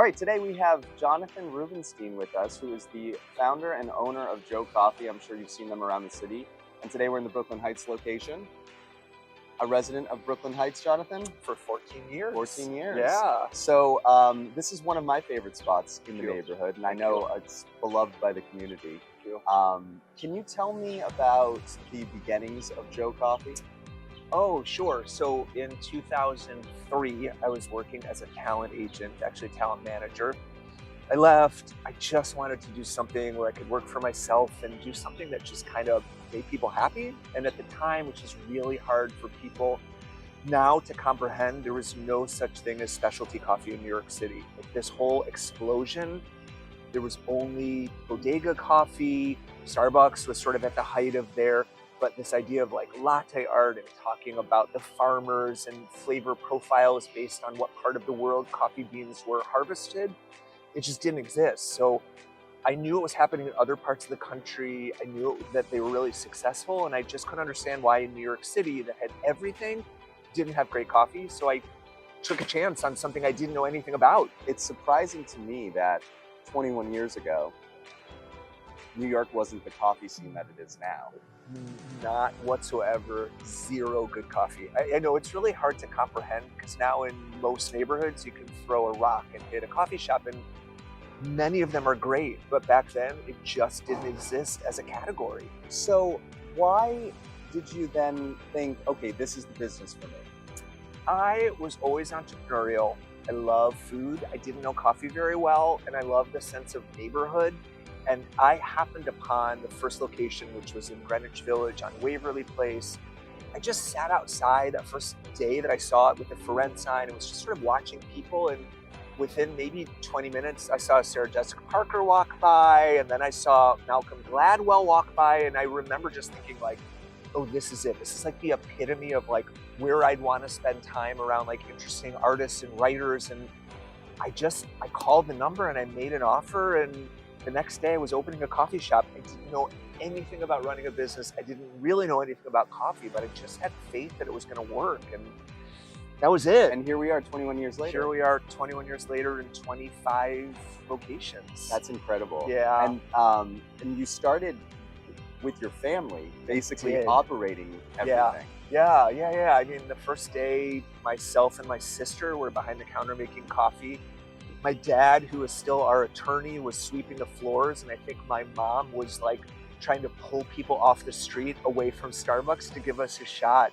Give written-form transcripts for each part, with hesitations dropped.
right, today we have Jonathan Rubinstein with us, who is the founder and owner of Joe Coffee. I'm sure you've seen them around the city. And today we're in the Brooklyn Heights location. A resident of Brooklyn Heights, Jonathan? For 14 years. 14 years. Yeah. So this is one of my favorite spots in the neighborhood, and I know it's beloved by the community. Can you tell me about the beginnings of Joe Coffee? Oh, sure. So in 2003, I was working as a talent agent, actually talent manager. I left. I just wanted to do something where I could work for myself and do something that just kind of made people happy. And at the time, which is really hard for people now to comprehend, there was no such thing as specialty coffee in New York City. Like this whole explosion, there was only bodega coffee. Starbucks was sort of at the height of but this idea of like latte art and talking about the farmers and flavor profiles based on what part of the world coffee beans were harvested, it just didn't exist. So I knew it was happening in other parts of the country. I knew that they were really successful, and I just couldn't understand why in New York City that had everything didn't have great coffee. So I took a chance on something I didn't know anything about. It's surprising to me that 21 years ago, New York wasn't the coffee scene that it is now. Not whatsoever. Zero good coffee. I know it's really hard to comprehend because now in most neighborhoods you can throw a rock and hit a coffee shop, and many of them are great, but back then it just didn't exist as a category. So why did you then think, okay, this is the business for me? I was always entrepreneurial. I love food. I didn't know coffee very well, and I love the sense of neighborhood. And I happened upon the first location, which was in Greenwich Village on Waverly Place. I just sat outside that first day that I saw it with the for rent sign and was just sort of watching people. And within maybe 20 minutes, I saw Sarah Jessica Parker walk by, and then I saw Malcolm Gladwell walk by. And I remember just thinking like, oh, this is it. This is like the epitome of like where I'd want to spend time around like interesting artists and writers. And I called the number and I made an offer, and the next day I was opening a coffee shop. I didn't know anything about running a business. I didn't really know anything about coffee, but I just had faith that it was going to work. And that was it. And here we are 21 years later. Here we are 21 years later in 25 locations. That's incredible. Yeah. And you started with your family, basically operating everything. Yeah. I mean, the first day, myself and my sister were behind the counter making coffee. My dad, who is still our attorney, was sweeping the floors, and I think my mom was like trying to pull people off the street away from Starbucks to give us a shot.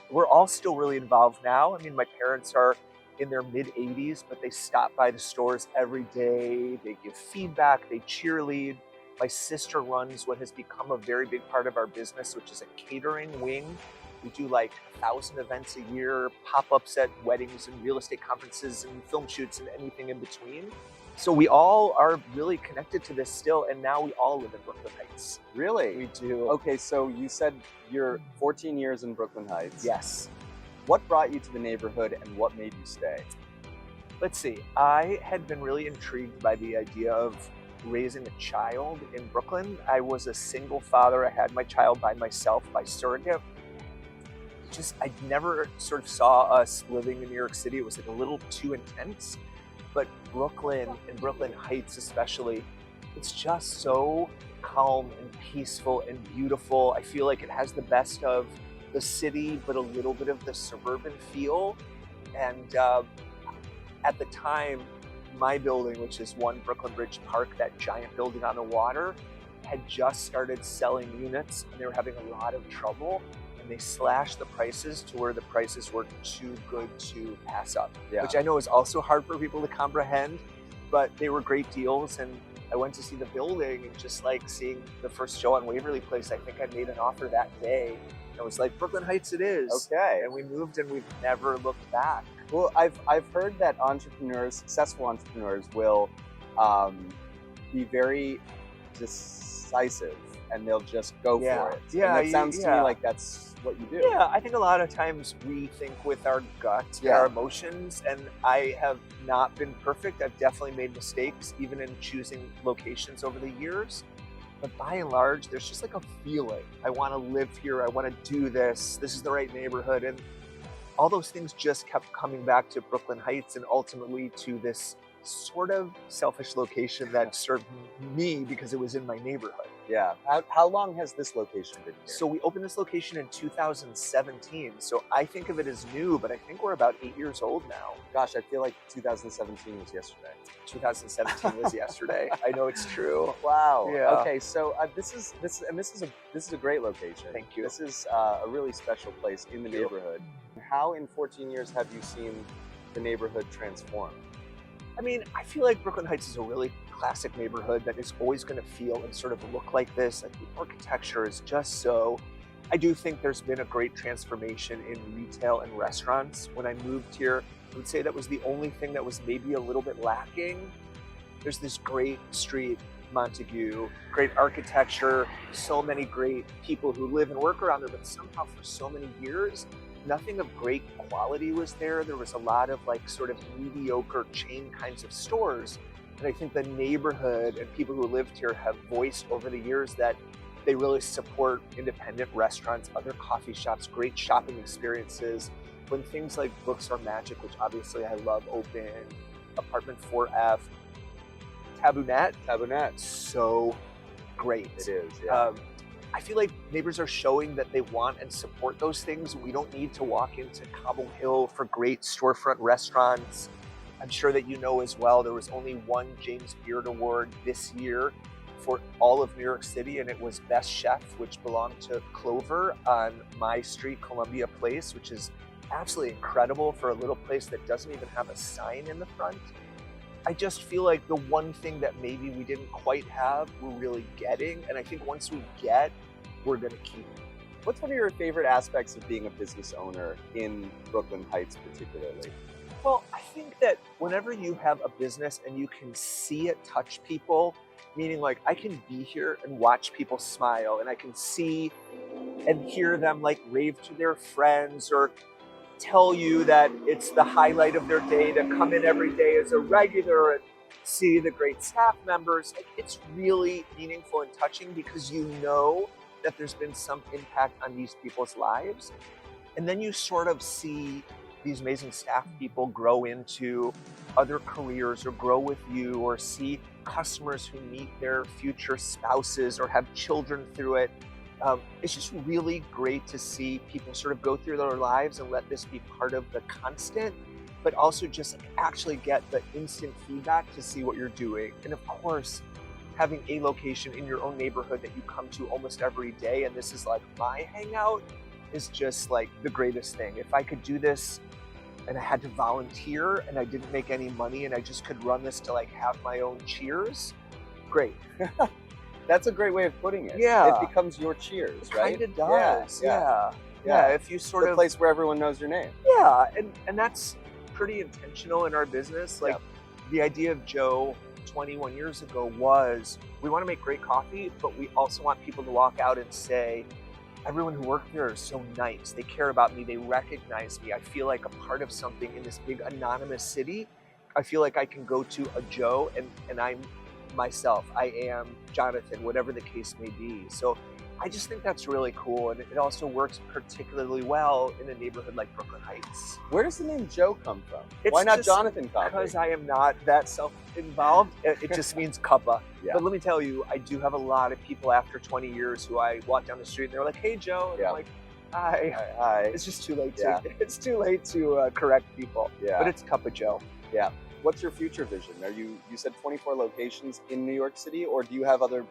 We're all still really involved now. I mean, my parents are in their mid-80s, but they stop by the stores every day. They give feedback, they cheerlead. My sister runs what has become a very big part of our business, which is a catering wing. We do like 1,000 events a year, pop-ups at weddings and real estate conferences and film shoots and anything in between. So we all are really connected to this still, and now we all live in Brooklyn Heights. Really? We do. Okay, so you said you're 14 years in Brooklyn Heights. Yes. What brought you to the neighborhood and what made you stay? Let's see. I had been really intrigued by the idea of raising a child in Brooklyn. I was a single father. I had my child by myself, by surrogate. I never sort of saw us living in New York City. It was like a little too intense. But Brooklyn, and Brooklyn Heights especially, it's just so calm and peaceful and beautiful. I feel like it has the best of the city, but a little bit of the suburban feel. And at the time, my building, which is One Brooklyn Bridge Park, that giant building on the water, had just started selling units, and they were having a lot of trouble. And they slashed the prices to where the prices were too good to pass up, which I know is also hard for people to comprehend, but they were great deals. And I went to see the building, and just like seeing the first show on Waverly Place, I think I made an offer that day. I was like, Brooklyn Heights it is. Okay. And we moved, and we've never looked back. Well, I've heard that successful entrepreneurs will be very decisive, and they'll just go for it. Yeah, and it sounds to me like that's what you do. Yeah, I think a lot of times we think with our gut and our emotions, and I have not been perfect. I've definitely made mistakes, even in choosing locations over the years. But by and large, there's just like a feeling. I want to live here. I want to do this. This is the right neighborhood. And all those things just kept coming back to Brooklyn Heights, and ultimately to this sort of selfish location that served me because it was in my neighborhood. Yeah. How long has this location been here? So we opened this location in 2017. So I think of it as new, but I think we're about 8 years old now. Gosh, I feel like 2017 was yesterday. 2017 was yesterday. I know it's true. Wow. Yeah. Okay, so this is a great location. Thank you. This is a really special place in the Thank you. neighborhood. How in 14 years have you seen the neighborhood transform? I mean, I feel like Brooklyn Heights is a really classic neighborhood that is always going to feel and sort of look like this. Like the architecture is just so. I do think there's been a great transformation in retail and restaurants. When I moved here, I would say that was the only thing that was maybe a little bit lacking. There's this great street, Montague, great architecture, so many great people who live and work around there, but somehow for so many years, nothing of great quality was there. There was a lot of like sort of mediocre chain kinds of stores. And I think the neighborhood and people who lived here have voiced over the years that they really support independent restaurants, other coffee shops, great shopping experiences. When things like Bookstore Magic, which obviously I love, open, Apartment 4F, Taboonet, so great. It is, yeah. I feel like neighbors are showing that they want and support those things. We don't need to walk into Cobble Hill for great storefront restaurants. I'm sure that you know as well, there was only one James Beard Award this year for all of New York City, and it was Best Chef, which belonged to Clover on My Street, Columbia Place, which is absolutely incredible for a little place that doesn't even have a sign in the front. I just feel like the one thing that maybe we didn't quite have, we're really getting. And I think once we get, we're going to keep. What's one of your favorite aspects of being a business owner in Brooklyn Heights particularly? Well, I think that whenever you have a business and you can see it touch people, meaning like I can be here and watch people smile and I can see and hear them like rave to their friends or tell you that it's the highlight of their day to come in every day as a regular and see the great staff members. Like, it's really meaningful and touching because you know that there's been some impact on these people's lives. And then you sort of see these amazing staff people grow into other careers or grow with you, or see customers who meet their future spouses or have children through it. It's just really great to see people sort of go through their lives and let this be part of the constant, but also just actually get the instant feedback to see what you're doing. And of course, having a location in your own neighborhood that you come to almost every day, and this is like my hangout, is just like the greatest thing. If I could do this and I had to volunteer and I didn't make any money and I just could run this to like have my own Cheers, great. That's a great way of putting it. Yeah. It becomes your Cheers, right? Kind of does. Yeah. If you sort the of place where everyone knows your name. Yeah, and that's pretty intentional in our business. Like the idea of Joe 21 years ago was we want to make great coffee, but we also want people to walk out and say, everyone who worked here is so nice. They care about me. They recognize me. I feel like a part of something in this big anonymous city. I feel like I can go to a Joe and I'm myself. I am Jonathan, whatever the case may be. So I just think that's really cool. And it also works particularly well in a neighborhood like Brooklyn Heights. Where does the name Joe come from? It's Why not just Jonathan Coffee? Because I am not that self-involved. It just means cuppa. Yeah. But let me tell you, I do have a lot of people after 20 years who I walk down the street and they're like, hey, Joe. And I'm like, hi. Hi. It's just too late it's too late to correct people. Yeah. But it's Cuppa Joe. Yeah. What's your future vision? You said 24 locations in New York City, or do you have other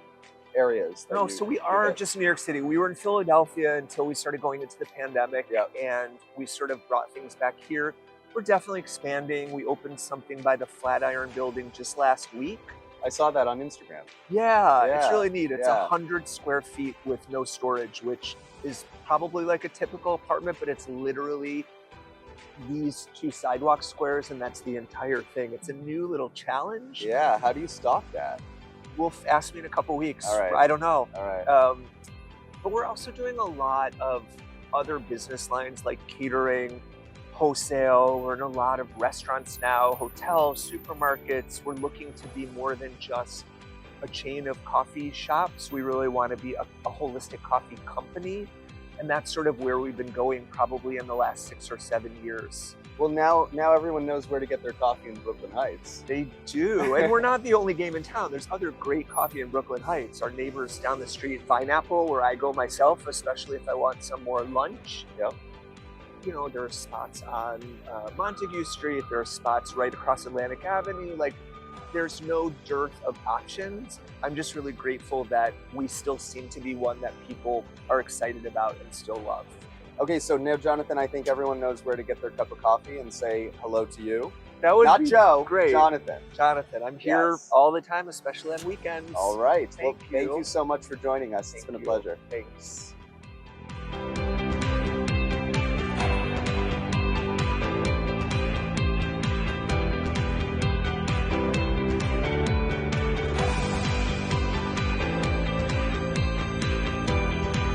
areas? No, so we are just in New York City. We were in Philadelphia until we started going into the pandemic, and we sort of brought things back here. We're definitely expanding. We opened something by the Flatiron building just last week. I saw that on Instagram. Yeah, it's really neat. It's 100 square feet with no storage, which is probably like a typical apartment, but it's literally these 2 sidewalk squares, and that's the entire thing. It's a new little challenge. Yeah, how do you stock that? Will ask me in a couple weeks. All right. I don't know. All right. But we're also doing a lot of other business lines like catering, wholesale. We're in a lot of restaurants now, hotels, supermarkets. We're looking to be more than just a chain of coffee shops. We really want to be a holistic coffee company. And that's sort of where we've been going probably in the last 6 or 7 years. Well, now everyone knows where to get their coffee in Brooklyn Heights. They do, and we're not the only game in town. There's other great coffee in Brooklyn Heights. Our neighbors down the street, Pineapple, where I go myself, especially if I want some more lunch. Yep. You know, there are spots on Montague Street. There are spots right across Atlantic Avenue. Like, there's no dearth of options. I'm just really grateful that we still seem to be one that people are excited about and still love. Okay, so now, Jonathan, I think everyone knows where to get their cup of coffee and say hello to you. That would Not be Joe, great. Jonathan. Jonathan, I'm here Yes. all the time, especially on weekends. All right. Thank Thank you. you so much for joining us. It's been a pleasure. Thanks.